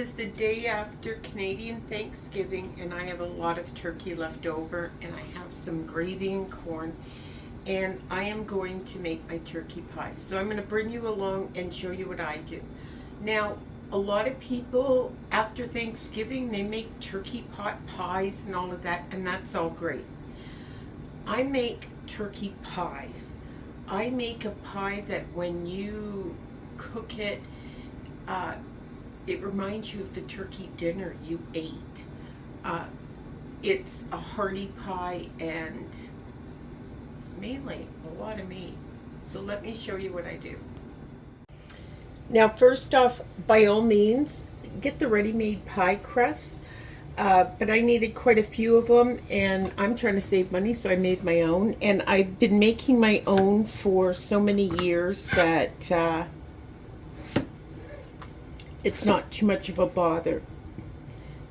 is the day after Canadian Thanksgiving, and I have a lot of turkey left over, and I have some gravy and corn, and I am going to make my turkey pie. So I'm going to bring you along and show you what I do. Now, a lot of people after Thanksgiving, they make turkey pot pies and all of that, and that's all great. I make turkey pies. I make a pie that when you cook it, it reminds you of the turkey dinner you ate. It's a hearty pie, and it's mainly a lot of meat. So let me show you what I do. Now, first off, by all means, get the ready-made pie crusts. But I needed quite a few of them, and I'm trying to save money, so I made my own. And I've been making my own for so many years that it's not too much of a bother.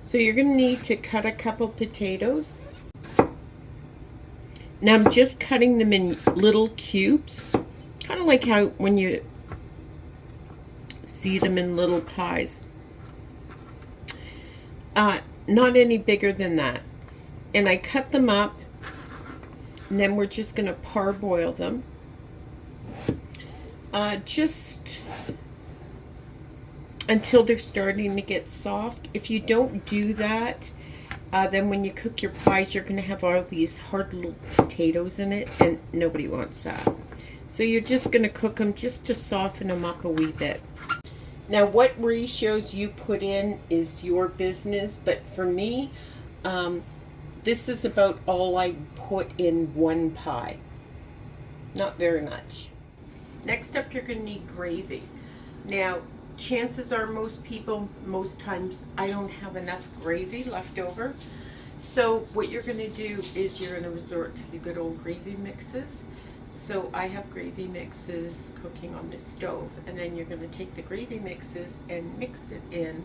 So you're going to need to cut a couple potatoes. Now I'm just cutting them in little cubes, kind of like how when you see them in little pies. Not any bigger than that. And I cut them up, and then we're just going to parboil them. Just until they're starting to get soft. If you don't do that, then when you cook your pies, you're going to have all these hard little potatoes in it, and nobody wants that. So you're just going to cook them just to soften them up a wee bit. Now, what ratios you put in is your business, but for me, this is about all I put in one pie. Not very much. Next up, you're going to need gravy. Now, chances are most times, I don't have enough gravy left over. So what you're going to do is you're going to resort to the good old gravy mixes. So I have gravy mixes cooking on this stove, and then you're going to take the gravy mixes and mix it in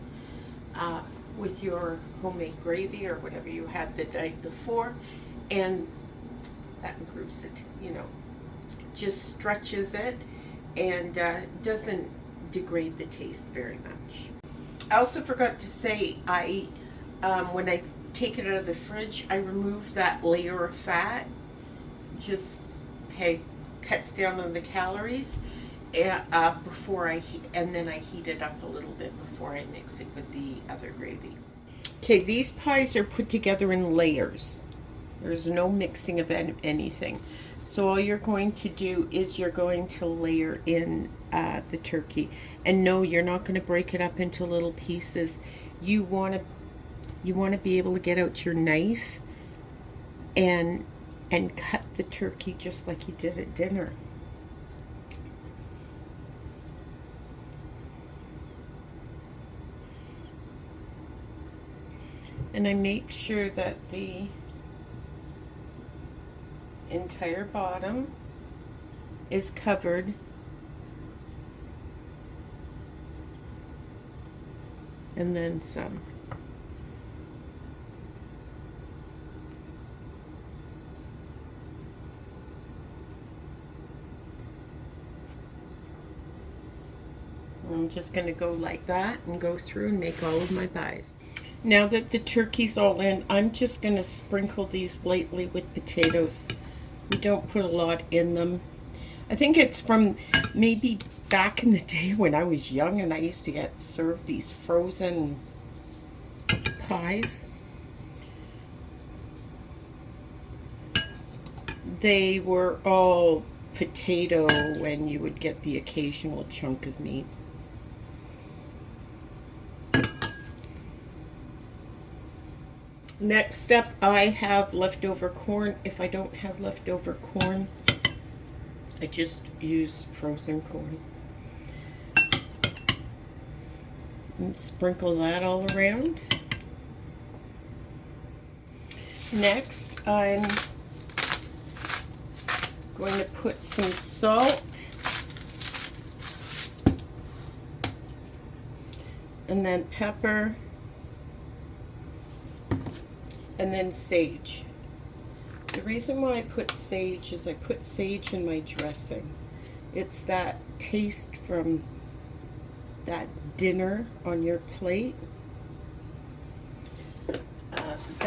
with your homemade gravy or whatever you had the night before, and that improves it, just stretches it and doesn't degrade the taste very much. I also forgot to say, when I take it out of the fridge, I remove that layer of fat. Just cuts down on the calories before I heat, and then I heat it up a little bit before I mix it with the other gravy. Okay, these pies are put together in layers. There's no mixing of anything. So all you're going to do is you're going to layer in the turkey. And no, you're not going to break it up into little pieces. You want to be able to get out your knife and cut the turkey just like you did at dinner. And I make sure that the entire bottom is covered. And then some. I'm just going to go like that and go through and make all of my pies. Now that the turkey's all in, I'm just going to sprinkle these lightly with potatoes. We don't put a lot in them. I think it's from maybe back in the day when I was young and I used to get served these frozen pies. They were all potato, and you would get the occasional chunk of meat. Next up, I have leftover corn. If I don't have leftover corn, I just use frozen corn. And sprinkle that all around. Next, I'm going to put some salt and then pepper, and then sage. The reason why I put sage is I put sage in my dressing. It's that taste from that dinner on your plate.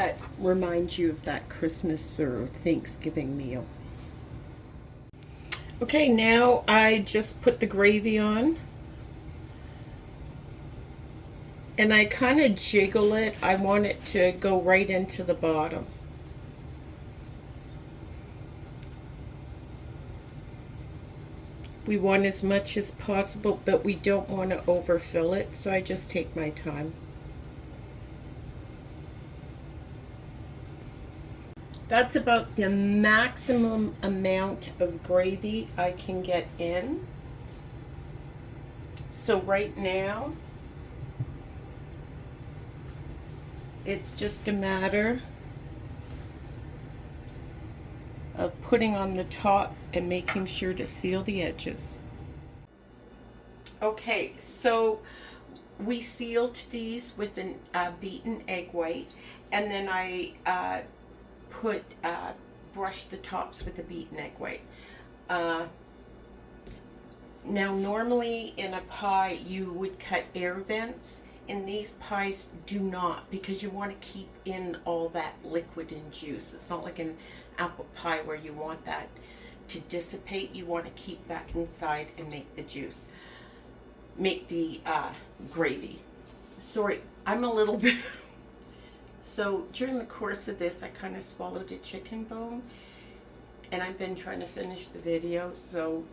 that reminds you of that Christmas or Thanksgiving meal. Okay, now I just put the gravy on. And I kind of jiggle it. I want it to go right into the bottom. We want as much as possible, but we don't want to overfill it, so I just take my time. That's about the maximum amount of gravy I can get in. So right now, it's just a matter of putting on the top and making sure to seal the edges. Okay, so we sealed these with a beaten egg white, and then I brushed the tops with a beaten egg white. Now normally in a pie you would cut air vents. In these pies, do not, because you want to keep in all that liquid and juice. It's not like an apple pie where you want that to dissipate. You want to keep that inside and make the juice, make the gravy. Sorry, I'm a little bit... So during the course of this, I kind of swallowed a chicken bone, and I've been trying to finish the video, so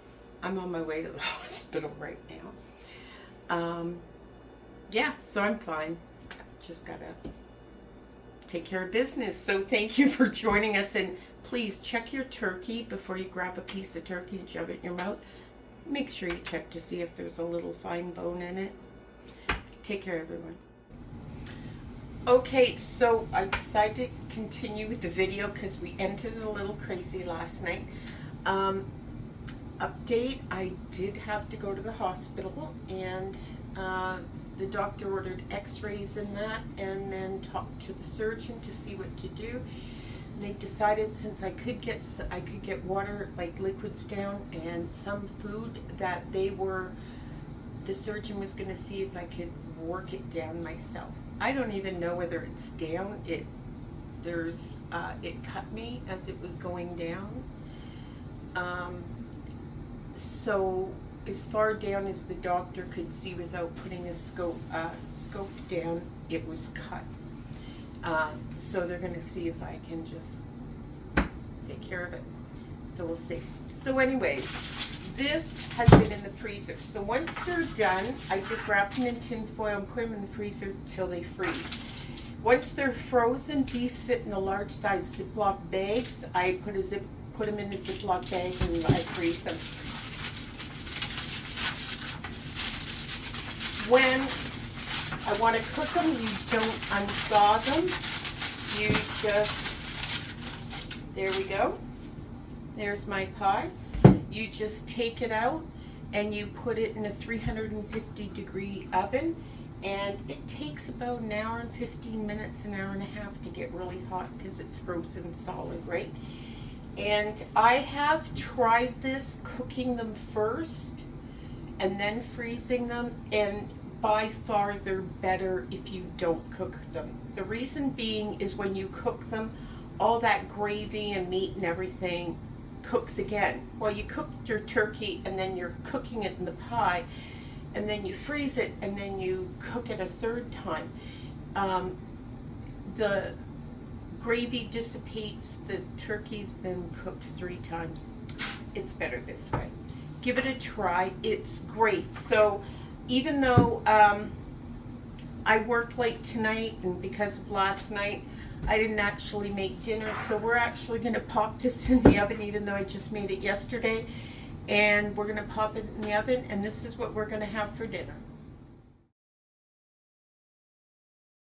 I'm on my way to the hospital right now. Yeah, so I'm fine. Just gotta take care of business. So thank you for joining us, and please check your turkey before you grab a piece of turkey and shove it in your mouth. Make sure you check to see if there's a little fine bone in it. Take care, everyone. Okay, so I decided to continue with the video because we ended a little crazy last night. Update, I did have to go to the hospital, and the doctor ordered x-rays and that, and then talked to the surgeon to see what to do. And they decided, since I could get water, like liquids down, and some food, that the surgeon was going to see if I could work it down myself. I don't even know whether it's down. It cut me as it was going down. So as far down as the doctor could see without putting a scope down, it was cut. So they're going to see if I can just take care of it. So we'll see. So anyways, this has been in the freezer. So once they're done, I just wrap them in tin foil and put them in the freezer till they freeze. Once they're frozen, these fit in the large size Ziploc bags. I put them in a Ziploc bag and I freeze them. When I want to cook them, you don't unthaw them. You just, there we go. There's my pie. You just take it out and you put it in a 350-degree oven, and it takes about an hour and 15 minutes, an hour and a half to get really hot because it's frozen solid, right? And I have tried this, cooking them first and then freezing them, and by far they're better if you don't cook them. The reason being is when you cook them, all that gravy and meat and everything cooks again. Well, you cooked your turkey and then you're cooking it in the pie, and then you freeze it and then you cook it a third time. The gravy dissipates. The turkey's been cooked 3 times. It's better this way. Give it a try. It's great. So even though I worked late tonight, and because of last night, I didn't actually make dinner, so we're actually going to pop this in the oven, even though I just made it yesterday. And we're going to pop it in the oven, and this is what we're going to have for dinner.